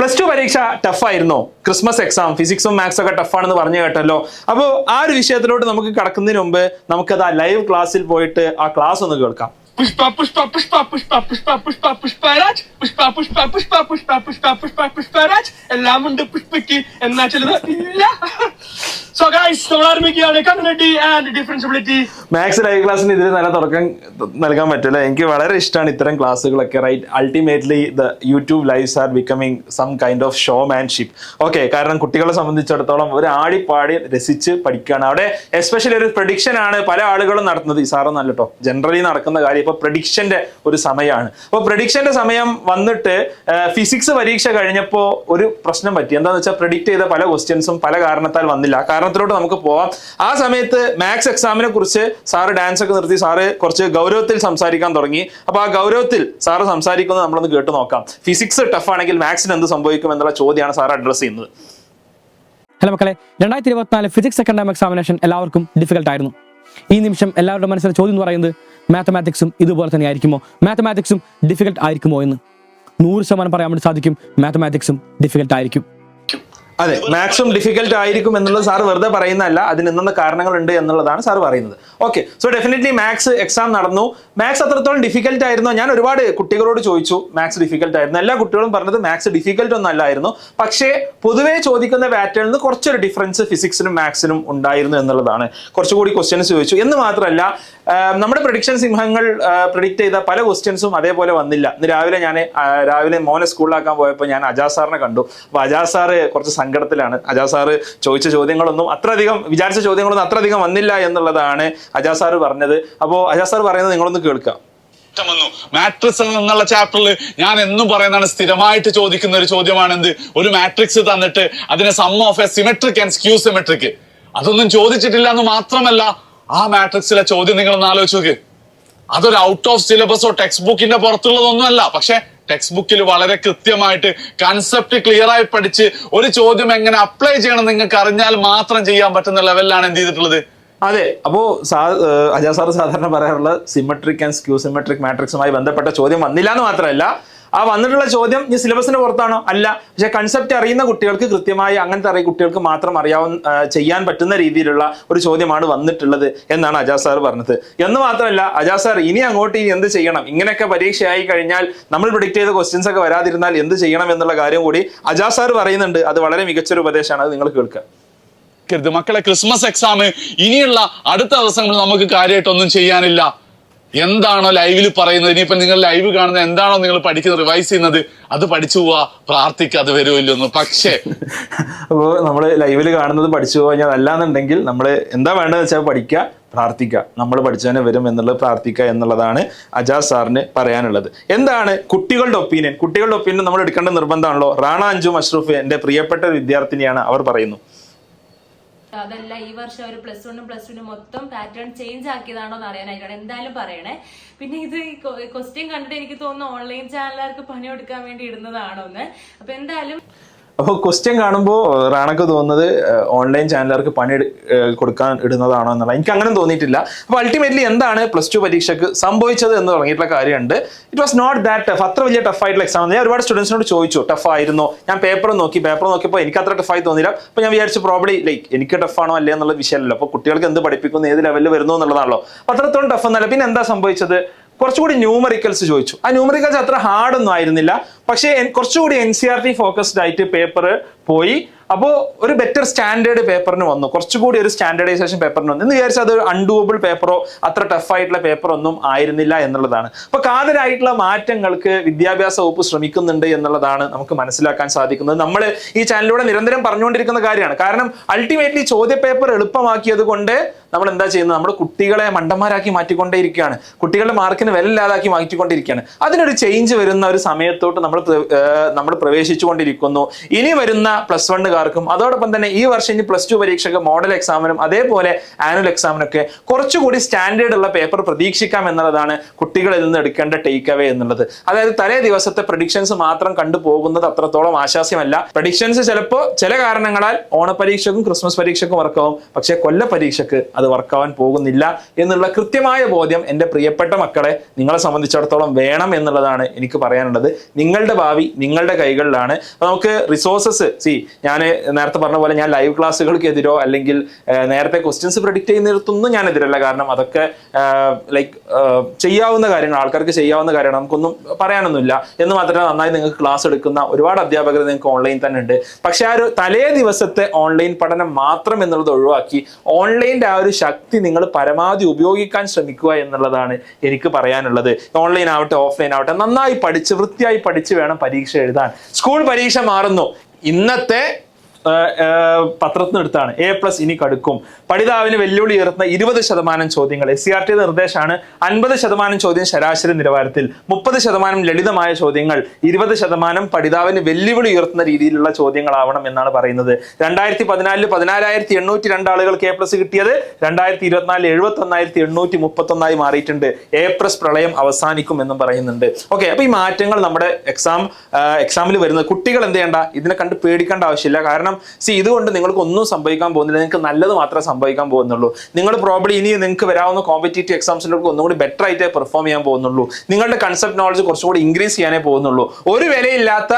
Plus two പരീക്ഷ ടഫായിരുന്നോ? Christmas exam ഫിസിക്സും മാത്സും ഒക്കെ ടഫാണെന്ന് പറഞ്ഞു കേട്ടല്ലോ. അപ്പോൾ ആ ഒരു വിഷയത്തിലോട്ട് നമുക്ക് കടക്കുന്നതിന് മുമ്പ് നമുക്കത് ആ ലൈവ് ക്ലാസ്സിൽ പോയിട്ട് ആ ക്ലാസ് ഒന്ന് കേൾക്കാം. पुष्पा पुष्पा पुष्पा पुष्पा पुष्पा पुष्पा पुष्पराज पुष्पा पुष्पा पुष्पा पुष्पा पुष्पा पुष्पा पुष्पराज എല്ലാം ഉണ്ട് പുഷ്പയ്ക്ക് എന്നാ ചിലത് ഇല്ല. സോ ഗൈസ് നമ്മൾ ആരംഭിക്കുകയാണ് community and differentiability. Maths live ക്ലാസ്സിന് ഇതിൽ നല്ല തുടക്കം നൽകാൻ പറ്റില്ല. എനിക്ക് വളരെ ഇഷ്ടമാണ് ഇത്തരം ക്ലാസ്സുകളൊക്കെ. Right, ultimately the YouTube lives are becoming some kind of showmanship. Okay, കാരണം കുട്ടികളെ സംബന്ധിച്ചിടത്തോളം ഒരു ആടിപ്പാടി രസിച്ച് പഠിക്കുകയാണ്. അവിടെ എസ്പെഷ്യലി ഒരു പ്രഡിക്ഷൻ ആണ് പല ആളുകളും നടത്തുന്നത്. ഈ സാറൊന്നും അല്ല കേട്ടോ, ജനറലി നടക്കുന്ന കാര്യം. ഇപ്പൊ പ്രഡിക്ഷന്റെ ഒരു സമയമാണ്. അപ്പൊ പ്രഡിക്ഷന്റെ സമയം വന്നിട്ട് ഫിസിക്സ് പരീക്ഷ കഴിഞ്ഞപ്പോൾ ഒരു പ്രശ്നം പറ്റി. എന്താന്ന് വെച്ചാൽ പ്രെഡിക്റ്റ് ചെയ്ത പല ക്വസ്റ്റ്യൻസും പല കാരണത്താൽ വന്നില്ല. ആ കാരണത്തിലോട്ട് നമുക്ക് പോവാം. ആ സമയത്ത് മാത്സ് എക്സാമിനെ കുറിച്ച് സാറ് ഡാൻസ് ഒക്കെ നിർത്തി സാറ് കുറച്ച് ഗൗരവത്തിൽ സംസാരിക്കാൻ തുടങ്ങി. അപ്പൊ ആ ഗൗരവത്തിൽ സാറ് സംസാരിക്കുന്നത് നമ്മളൊന്ന് കേട്ട് നോക്കാം. ഫിസിക്സ് ടഫ് ആണെങ്കിൽ മാത്സിന് എന്ത് സംഭവിക്കും എന്നുള്ള ചോദ്യമാണ് സാർ അഡ്രസ് ചെയ്യുന്നത്. ഹലോ മക്കളെ, 2024 ഫിസിക്സ് സെക്കൻഡ് ടൈം എക്സാമിനേഷൻ എല്ലാവർക്കും ഡിഫിക്കൽട്ട് ആയിരുന്നു. ഈ നിമിഷം എല്ലാവരുടെ മനസ്സിലെ ചോദ്യം എന്ന് പറയുന്നത് മാത്തമാറ്റിക്സും ഇതുപോലെ തന്നെ ആയിരിക്കുമോ, മാത്തമാറ്റിക്സും ഡിഫിക്കൽട്ട് ആയിരിക്കുമോ എന്ന് 100% പറയാൻ വേണ്ടി സാധിക്കും. മാത്തമാറ്റിക്സും ഡിഫിക്കൽട്ട് ആയിരിക്കും. അതെ, മാത്സും ഡിഫിക്കൽട്ട് ആയിരിക്കും എന്നുള്ളത് സാർ വെറുതെ പറയുന്നതല്ല, അതിന് ഇന്ന കാരണങ്ങളുണ്ട് എന്നുള്ളതാണ് സാർ പറയുന്നത്. Okay, so definitely maths exam നടന്നു. മാത്സ് അത്രത്തോളം ഡിഫിക്കൽട്ട് ആയിരുന്നോ? ഞാൻ ഒരുപാട് കുട്ടികളോട് ചോദിച്ചു മാത്സ് ഡിഫിക്കൽട്ട് ആയിരുന്നു. എല്ലാ കുട്ടികളും പറഞ്ഞത് മാത്സ് ഡിഫിക്കൽട്ട് ഒന്നും അല്ലായിരുന്നു, പക്ഷേ പൊതുവേ ചോദിക്കുന്ന പാറ്റേണിൽ നിന്ന് കുറച്ചൊരു ഡിഫറൻസ് ഫിസിക്സിനും മാത്സിനും ഉണ്ടായിരുന്നു എന്നുള്ളതാണ്. കുറച്ചുകൂടി ക്വസ്റ്റ്യൻസ് ചോദിച്ചു എന്ന് മാത്രമല്ല, നമ്മുടെ പ്രഡിക്ഷൻ സിംഹങ്ങൾ പ്രിഡിക്റ്റ് ചെയ്ത പല ക്വസ്റ്റ്യൻസും അതേപോലെ വന്നില്ല. ഇന്ന് രാവിലെ മോനെ സ്കൂളിലാക്കാൻ പോയപ്പോൾ ഞാൻ അജാസ് സാറിനെ കണ്ടു. അപ്പൊ അജാസ് സാറ് കുറച്ച് സങ്കടത്തിലാണ്. അജാസ് സാറ് ചോദിച്ച ചോദ്യങ്ങളൊന്നും വിചാരിച്ച ചോദ്യങ്ങളൊന്നും അത്രയധികം വന്നില്ല എന്നുള്ളതാണ് അജാസ് സാറ് പറഞ്ഞത്. അപ്പോൾ അജാസ് സാർ പറയുന്നത് നിങ്ങളൊന്ന് കേൾക്കാം. മാട്രിക്സ് എന്നുള്ള ചാപ്റ്ററിൽ ഞാൻ എന്നും പറയുന്നതാണ്, സ്ഥിരമായിട്ട് ചോദിക്കുന്ന ഒരു ചോദ്യമാണ് എന്ത്, ഒരു മാട്രിക്സ് തന്നിട്ട് അതിനെ sum of a symmetric and skew symmetric. അതൊന്നും ചോദിച്ചിട്ടില്ല എന്ന് മാത്രമല്ല, ആ മാട്രിക്സിലെ ചോദ്യം നിങ്ങളൊന്ന് ആലോചിച്ച് നോക്ക്. അതൊരു ഔട്ട് ഓഫ് സിലബസോ ടെക്സ്റ്റ് ബുക്കിന്റെ പുറത്തുള്ളതൊന്നുമല്ല, പക്ഷെ ടെക്സ്റ്റ് ബുക്കിൽ വളരെ കൃത്യമായിട്ട് കൺസെപ്റ്റ് ക്ലിയർ ആയി പഠിച്ച് ഒരു ചോദ്യം എങ്ങനെ അപ്ലൈ ചെയ്യണം നിങ്ങൾക്ക് അറിഞ്ഞാൽ മാത്രം ചെയ്യാൻ പറ്റുന്ന ലെവലിലാണ് എന്ത് ചെയ്തിട്ടുള്ളത്. അതെ, അപ്പോ അജാസ് സാർ സാധാരണ പറയാറുള്ള സിമെട്രിക് ആൻഡ് സ്ക്യൂ സിമെട്രിക് മാട്രിക്സുമായി ബന്ധപ്പെട്ട ചോദ്യം വന്നില്ല എന്ന് മാത്രമല്ല, ആ വന്നിട്ടുള്ള ചോദ്യം ഈ സിലബസിന്റെ പുറത്താണോ? അല്ല, പക്ഷെ കൺസെപ്റ്റ് അറിയുന്ന കുട്ടികൾക്ക് കൃത്യമായി അങ്ങനത്തെ കുട്ടികൾക്ക് മാത്രം ചെയ്യാൻ പറ്റുന്ന രീതിയിലുള്ള ഒരു ചോദ്യമാണ് വന്നിട്ടുള്ളത് എന്നാണ് അജാസ് സാർ പറഞ്ഞത്. എന്ന് മാത്രമല്ല, അജാസ് സാർ ഇനി അങ്ങോട്ട് എന്ത് ചെയ്യണം, ഇങ്ങനെയൊക്കെ പരീക്ഷയായി കഴിഞ്ഞാൽ നമ്മൾ പ്രിഡിക്റ്റ് ചെയ്ത ക്വസ്റ്റ്യൻസ് ഒക്കെ വരാതിരുന്നാൽ എന്ത് ചെയ്യണം എന്നുള്ള കാര്യം കൂടി അജാസ് സാർ പറയുന്നുണ്ട്. അത് വളരെ മികച്ചൊരു ഉപദേശമാണ്, അത് നിങ്ങൾ കേൾക്കുക. മക്കളെ, ക്രിസ്മസ് എക്സാം ഇനിയുള്ള അടുത്ത ദിവസങ്ങളിൽ നമുക്ക് കാര്യമായിട്ടൊന്നും ചെയ്യാനില്ല. എന്താണോ ലൈവിൽ പറയുന്നത്, ഇനിയിപ്പോ നിങ്ങൾ ലൈവ് കാണുന്ന എന്താണോ നിങ്ങൾ പഠിക്കുന്നത്, റിവൈസ് ചെയ്യുന്നത്, അത് പഠിച്ചു പോവാ, പ്രാർത്ഥിക്കുക അത് വരുമല്ലോ. പക്ഷേ അപ്പോൾ നമ്മൾ ലൈവിൽ കാണുന്നത് പഠിച്ചു പോകാൻ അല്ലാന്നുണ്ടെങ്കിൽ നമ്മൾ എന്താ വേണ്ടതെന്ന് വെച്ചാൽ പഠിക്കുക, പ്രാർത്ഥിക്കുക. നമ്മൾ പഠിച്ചതിനെ വരും എന്നുള്ളത് പ്രാർത്ഥിക്കുക എന്നുള്ളതാണ് അജാസ് സാറിന് പറയാനുള്ളത്. എന്താണ് കുട്ടികളുടെ ഒപ്പീനിയൻ? കുട്ടികളുടെ ഒപ്പീനിയൻ നമ്മൾ എടുക്കേണ്ട നിർബന്ധമാണല്ലോ. റാണ അഞ്ജു മഷ്റൂഫ് എന്റെ പ്രിയപ്പെട്ട വിദ്യാർത്ഥിനിയാണ്. അവർ പറയുന്നു, അതല്ല ഈ വർഷം ഒരു പ്ലസ് വണ്ണും പ്ലസ് ടുനും മൊത്തം പാറ്റേൺ ചേഞ്ച് ആക്കിയതാണോ എന്ന് അറിയാനായിട്ടാണ്. എന്തായാലും പറയണേ. പിന്നെ ഇത് ക്വസ്റ്റ്യൻ കണ്ടിട്ട് എനിക്ക് തോന്നുന്നു ഓൺലൈൻ ചാനലുകാർക്ക് പണി കൊടുക്കാൻ വേണ്ടി ഇടുന്നതാണോ എന്ന്. അപ്പൊ എന്തായാലും അപ്പോൾ ക്വസ്റ്റ്യൻ കാണുമ്പോൾ റാണക്ക് തോന്നുന്നത് ഓൺലൈൻ ചാനലുകാർക്ക് പണി കൊടുക്കാൻ ഇടുന്നതാണോ എന്നുള്ള. എനിക്ക് അങ്ങനെ തോന്നിയിട്ടില്ല. അപ്പോൾ അൾട്ടിമേറ്റ്ലി എന്താണ് പ്ലസ് ടു പരീക്ഷയ്ക്ക് സംഭവിച്ചത് എന്ന് തുടങ്ങിയിട്ടുള്ള കാര്യമുണ്ട്. It was not that tough. അത്ര വലിയ ടഫ് ആയിട്ടുള്ള എക്സാം. ഞാൻ ഒരുപാട് സ്റ്റുഡൻസിനോട് ചോദിച്ചു ടഫ് ആയിരുന്നോ. ഞാൻ പേപ്പർ നോക്കിയപ്പോൾ എനിക്ക് അത്ര ടഫായി തോന്നിയില്ല. അപ്പോൾ ഞാൻ വിചാരിച്ചു പ്രോബ്ലി എനിക്ക് ടഫാണോ അല്ലേ എന്നുള്ള വിഷയമല്ലോ. അപ്പോൾ കുട്ടികൾക്ക് എന്ത് പഠിപ്പിക്കുന്നു, ഏത് ലെവലിൽ വരുന്നു എന്നുള്ളതാണല്ലോ. അപ്പോൾ അത്രത്തോളം ടഫ് എന്നല്ല. പിന്നെ എന്താ സംഭവിച്ചത്, കുറച്ചുകൂടി ന്യൂമറിക്കൽസ് ചോദിച്ചു. ആ ന്യൂമറിക്കൽസ് അത്ര ഹാർഡൊന്നും ആയിരുന്നില്ല, പക്ഷേ കുറച്ചുകൂടി NCERT ഫോക്കസ്ഡ് ആയിട്ട് പേപ്പർ പോയി. അപ്പോൾ ഒരു ബെറ്റർ സ്റ്റാൻഡേർഡ് പേപ്പറിന് വന്നു, കുറച്ചുകൂടി ഒരു സ്റ്റാൻഡേർഡൈസേഷൻ പേപ്പറിന് വന്നു എന്ന് വിചാരിച്ചാൽ അത് അൺഡൂവബിൾ പേപ്പറോ അത്ര ടഫായിട്ടുള്ള പേപ്പറൊന്നും ആയിരുന്നില്ല എന്നുള്ളതാണ്. അപ്പോൾ കാതലായിട്ടുള്ള മാറ്റങ്ങൾക്ക് വിദ്യാഭ്യാസ വകുപ്പ് ശ്രമിക്കുന്നുണ്ട് എന്നുള്ളതാണ് നമുക്ക് മനസ്സിലാക്കാൻ സാധിക്കുന്നത്. നമ്മൾ ഈ ചാനലിലൂടെ നിരന്തരം പറഞ്ഞുകൊണ്ടിരിക്കുന്ന കാര്യമാണ്. കാരണം അൾട്ടിമേറ്റ്ലി ചോദ്യ പേപ്പർ എളുപ്പമാക്കിയത് കൊണ്ട് നമ്മൾ എന്താ ചെയ്യുന്നത്, നമ്മുടെ കുട്ടികളെ മണ്ടന്മാരാക്കി മാറ്റിക്കൊണ്ടേയിരിക്കുകയാണ്, കുട്ടികളുടെ മാർക്കിന് വില ഇല്ലാതാക്കി മാറ്റിക്കൊണ്ടിരിക്കുകയാണ്. അതിനൊരു ചേഞ്ച് വരുന്ന ഒരു സമയത്തോട്ട് നമ്മൾ പ്രവേശിച്ചുകൊണ്ടിരിക്കുന്നു. ഇനി വരുന്ന +1 കൂട്ടുകാർക്കും അതോടൊപ്പം തന്നെ ഈ വർഷം ഇനി +2 പരീക്ഷയ്ക്ക് മോഡൽ എക്സാമിനും അതേപോലെ ആനുവൽ എക്സാമിനൊക്കെ കുറച്ചുകൂടി സ്റ്റാൻഡേർഡ് ഉള്ള പേപ്പർ പ്രതീക്ഷിക്കാം എന്നുള്ളതാണ് കുട്ടികളിൽ നിന്ന് എടുക്കേണ്ട ടേക്ക് അവേ എന്നുള്ളത്. അതായത് തലേ ദിവസത്തെ പ്രഡിക്ഷൻസ് മാത്രം കണ്ടുപോകുന്നത് അത്രത്തോളം ആശാസ്യമല്ല. പ്രഡിക്ഷൻസ് ചിലപ്പോൾ ചില കാരണങ്ങളാൽ ഓണപരീക്ഷക്കും ക്രിസ്മസ് പരീക്ഷയ്ക്കും വർക്കാവും, പക്ഷേ കൊല്ല പരീക്ഷയ്ക്ക് അത് വർക്കാവാൻ പോകുന്നില്ല എന്നുള്ള കൃത്യമായ ബോധ്യം എൻ്റെ പ്രിയപ്പെട്ട മക്കളെ നിങ്ങളെ സംബന്ധിച്ചിടത്തോളം വേണം എന്നുള്ളതാണ് എനിക്ക് പറയാനുള്ളത്. നിങ്ങളുടെ ഭാവി നിങ്ങളുടെ കൈകളിലാണ്. നമുക്ക് റിസോഴ്സസ് ഞാൻ നേരത്തെ പറഞ്ഞ പോലെ ഞാൻ ലൈവ് ക്ലാസ്സുകൾക്ക് എതിരോ അല്ലെങ്കിൽ നേരത്തെ ക്വസ്റ്റ്യൻസ് പ്രെഡിക്റ്റ് ചെയ്യുന്നിടത്തൊന്നും ഞാൻ എതിരല്ല. കാരണം അതൊക്കെ ചെയ്യാവുന്ന കാര്യങ്ങൾ, ആൾക്കാർക്ക് ചെയ്യാവുന്ന കാര്യമാണ്, നമുക്കൊന്നും പറയാനൊന്നുമില്ല. എന്ന് മാത്രമല്ല നന്നായി നിങ്ങൾക്ക് ക്ലാസ് എടുക്കുന്ന ഒരുപാട് അധ്യാപകർ നിങ്ങൾക്ക് ഓൺലൈൻ തന്നെ ഉണ്ട്. പക്ഷെ ആ ഒരു തലേ ദിവസത്തെ ഓൺലൈൻ പഠനം മാത്രം എന്നുള്ളത് ഒഴിവാക്കി ഓൺലൈൻ്റെ ആ ഒരു ശക്തി നിങ്ങൾ പരമാവധി ഉപയോഗിക്കാൻ ശ്രമിക്കുക എന്നുള്ളതാണ് എനിക്ക് പറയാനുള്ളത്. ഓൺലൈൻ ആവട്ടെ ഓഫ്ലൈൻ ആവട്ടെ നന്നായി പഠിച്ച് വൃത്തിയായി പഠിച്ച് വേണം പരീക്ഷ എഴുതാൻ. സ്കൂൾ പരീക്ഷ മാറുന്നു. ഇന്നത്തെ പത്രത്തിന് എടുത്താണ് A+ ഇനി കടുക്കും. പഠിതാവിന് വെല്ലുവിളി ഉയർത്തുന്ന 20% ചോദ്യങ്ങൾ. SCRT നിർദ്ദേശമാണ് 50% ചോദ്യം ശരാശരി നിലവാരത്തിൽ, 30% ലളിതമായ ചോദ്യങ്ങൾ, 20% പഠിതാവിന് വെല്ലുവിളി ഉയർത്തുന്ന രീതിയിലുള്ള ചോദ്യങ്ങളാവണം എന്നാണ് പറയുന്നത്. 2014 16,802 ആളുകൾക്ക് A+ കിട്ടിയത് 2024 71,831 മാറിയിട്ടുണ്ട്. A+ പ്രളയം അവസാനിക്കും എന്നും പറയുന്നുണ്ട്. ഓക്കെ, അപ്പൊ ഈ മാറ്റങ്ങൾ നമ്മുടെ എക്സാമിൽ വരുന്നത് കുട്ടികൾ എന്ത് ചെയ്യണ്ട, ഇതിനെ കണ്ട് പേടിക്കേണ്ട ആവശ്യമില്ല. കാരണം ഇതുകൊണ്ട് നിങ്ങൾക്ക് ഒന്നും സംഭവിക്കാൻ പോകുന്നില്ല. നിങ്ങൾക്ക് നല്ലത് മാത്രമേ സംഭവിക്കാൻ പോകുന്നുള്ളൂ. നിങ്ങൾ പ്രോബ്ലി ഇനി നിങ്ങൾക്ക് വരാവുന്ന കോമ്പറ്റേറ്റീവ് എക്സാംസിലൊക്കെ ഒന്നുകൂടി ബെറ്റർ ആയിട്ട് പെർഫോം ചെയ്യാൻ പോകുന്നുള്ളൂ. നിങ്ങളുടെ കൺസെപ്റ്റ് നോളജ് കുറച്ചുകൂടി ഇൻക്രീസ് ചെയ്യാനേ പോകുന്നുള്ളൂ. ഒരു വിലയില്ലാത്ത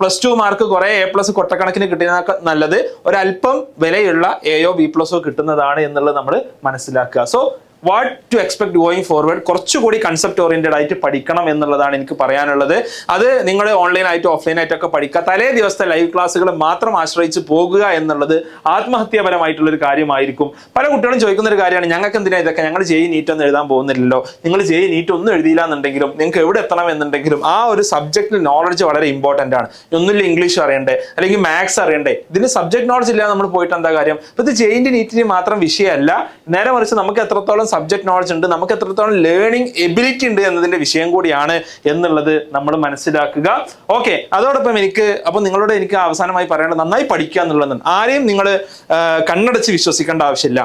+2 മാർക്ക് കുറെ A+ കൊട്ടക്കണക്കിന് കിട്ടുന്നതിനൊക്കെ നല്ലത് ഒരല്പം വിലയുള്ള Aയോ B+ഓ കിട്ടുന്നതാണ് എന്നുള്ളത് നമ്മൾ മനസ്സിലാക്കുക. So what to expect going forward, കുറച്ചുകൂടി കൺസെപ്റ്റ് ഓറിയന്റഡ് ആയിട്ട് പഠിക്കണം എന്നുള്ളതാണ് എനിക്ക് പറയാനുള്ളത്. അത് നിങ്ങൾ ഓൺലൈൻ ആയിട്ടും ഓഫ്ലൈൻ ആയിട്ടൊക്കെ പഠിക്കുക. തലേ ദിവസത്തെ ലൈവ് ക്ലാസ്സുകൾ മാത്രം ആശ്രയിച്ച് പോകുക എന്നുള്ളത് ആത്മഹത്യാപരമായിട്ടുള്ള ഒരു കാര്യമായിരിക്കും. പല കുട്ടികളും ചോദിക്കുന്ന ഒരു കാര്യമാണ്, ഞങ്ങൾക്ക് എന്തിനാ ഇതൊക്കെ, ഞങ്ങൾ JEE NEET ഒന്നും എഴുതാൻ പോകുന്നില്ലല്ലോ. നിങ്ങൾ JEE NEET ഒന്നും എഴുതിയില്ല എന്നുണ്ടെങ്കിലും നിങ്ങൾക്ക് എവിടെ എത്തണം എന്നുണ്ടെങ്കിലും ആ ഒരു സബ്ജക്റ്റിൽ നോളജ് വളരെ ഇമ്പോർട്ടൻ്റ് ആണ്. ഒന്നുമില്ല ഇംഗ്ലീഷ് അറിയണ്ടേ അല്ലെങ്കിൽ മാത്സ് അറിയണ്ടേ, ഇതിന് സബ്ജക്ട് നോളജ് ഇല്ലാതെ നമ്മൾ പോയിട്ട് എന്താ കാര്യം? അപ്പൊ ഇത് JEE NEET മാത്രം വിഷയമല്ല, നേരെ മറിച്ച് നമുക്ക് എത്രത്തോളം സബ്ജക്ട് നോളജ് ഉണ്ട്, നമുക്ക് എത്രത്തോളം ലേണിംഗ് എബിലിറ്റി ഉണ്ട് എന്നതിന്റെ വിഷയം കൂടിയാണ് എന്നുള്ളത് നമ്മൾ മനസ്സിലാക്കുക. ഓക്കെ, അതോടൊപ്പം നിങ്ങളോട് എനിക്ക് അവസാനമായി പറയേണ്ടത് നന്നായി പഠിക്കുക എന്നുള്ളതാണ്. ആരെയും നിങ്ങൾ കണ്ണടച്ച് വിശ്വസിക്കേണ്ട ആവശ്യമില്ല.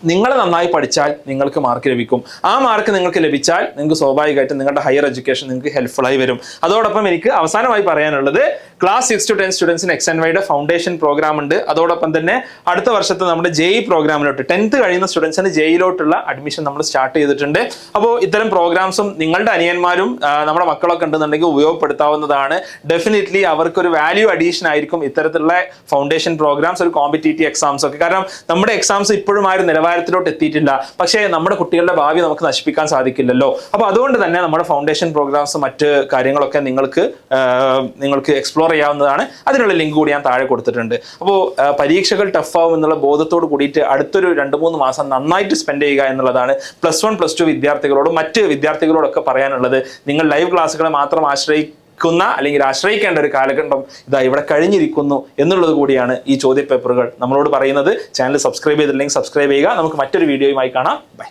നിങ്ങൾ നന്നായി പഠിച്ചാൽ നിങ്ങൾക്ക് മാർക്ക് ലഭിക്കും. ആ മാർക്ക് നിങ്ങൾക്ക് ലഭിച്ചാൽ നിങ്ങൾക്ക് സ്വാഭാവികമായിട്ടും നിങ്ങളുടെ ഹയർ എഡ്യൂക്കേഷൻ നിങ്ങൾക്ക് ഹെൽപ്ഫുൾ ആയി വരും. അതോടൊപ്പം എനിക്ക് അവസാനമായി പറയാനുള്ളത് ക്ലാസ് 6 to 10 സ്റ്റുഡൻസിന് XNYയുടെ ഫൗണ്ടേഷൻ പ്രോഗ്രാം ഉണ്ട്. അതോടൊപ്പം തന്നെ അടുത്ത വർഷത്തെ നമ്മുടെ JEE പ്രോഗ്രാമിലോട്ട് 10th കഴിയുന്ന സ്റ്റുഡൻസിന് JEEലോട്ടുള്ള അഡ്മിഷൻ നമ്മൾ സ്റ്റാർട്ട് ചെയ്തിട്ടുണ്ട്. അപ്പോൾ ഇത്തരം പ്രോഗ്രാംസും നിങ്ങളുടെ അനിയന്മാരും നമ്മുടെ മക്കളൊക്കെ ഉണ്ടെന്നുണ്ടെങ്കിൽ ഉപയോഗപ്പെടുത്താവുന്നതാണ്. ഡെഫിനറ്റ്ലി അവർക്കൊരു വാല്യൂ അഡീഷൻ ആയിരിക്കും ഇത്തരത്തിലുള്ള ഫൗണ്ടേഷൻ പ്രോഗ്രാംസ്, ഒരു കോമ്പറ്റേറ്റീവ് എക്സാംസ് ഒക്കെ. കാരണം നമ്മുടെ എക്സാംസ് ഇപ്പോഴും ആ ഒരു നിലവാരത്തിലോട്ട് എത്തിയിട്ടില്ല. പക്ഷേ നമ്മുടെ കുട്ടികളുടെ ഭാവി നമുക്ക് നശിപ്പിക്കാൻ സാധിക്കില്ലല്ലോ. അപ്പോൾ അതുകൊണ്ട് തന്നെ നമ്മുടെ ഫൗണ്ടേഷൻ പ്രോഗ്രാംസ് മറ്റ് കാര്യങ്ങളൊക്കെ നിങ്ങൾക്ക് എക്സ്പ്ലോർ ചെയ്യാവുന്നതാണ്. അതിനുള്ള ലിങ്ക് കൂടി ഞാൻ താഴെ കൊടുത്തിട്ടുണ്ട്. അപ്പോൾ പരീക്ഷകൾ ടഫ് ആവും എന്നുള്ള ബോധത്തോട് കൂടിയിട്ട് അടുത്തൊരു 2-3 മാസം നന്നായിട്ട് സ്പെൻഡ് ചെയ്യുക എന്നുള്ളതാണ് +1 +2 വിദ്യാർത്ഥികളോടും മറ്റ് വിദ്യാർത്ഥികളോടൊക്കെ പറയാനുള്ളത്. നിങ്ങൾ ലൈവ് ക്ലാസ്സുകളെ മാത്രം അല്ലെങ്കിൽ ആശ്രയിക്കേണ്ട ഒരു കാലഘട്ടം ഇവിടെ കഴിഞ്ഞിരിക്കുന്നു എന്നുള്ളത് കൂടിയാണ് ഈ ചോദ്യപേപ്പറുകൾ നമ്മളോട് പറയുന്നത്. ചാനൽ സബ്സ്ക്രൈബ് ചെയ്തില്ലെങ്കിൽ സബ്സ്ക്രൈബ് ചെയ്യുക. നമുക്ക് മറ്റൊരു വീഡിയോയുമായി കാണാം. ബൈ.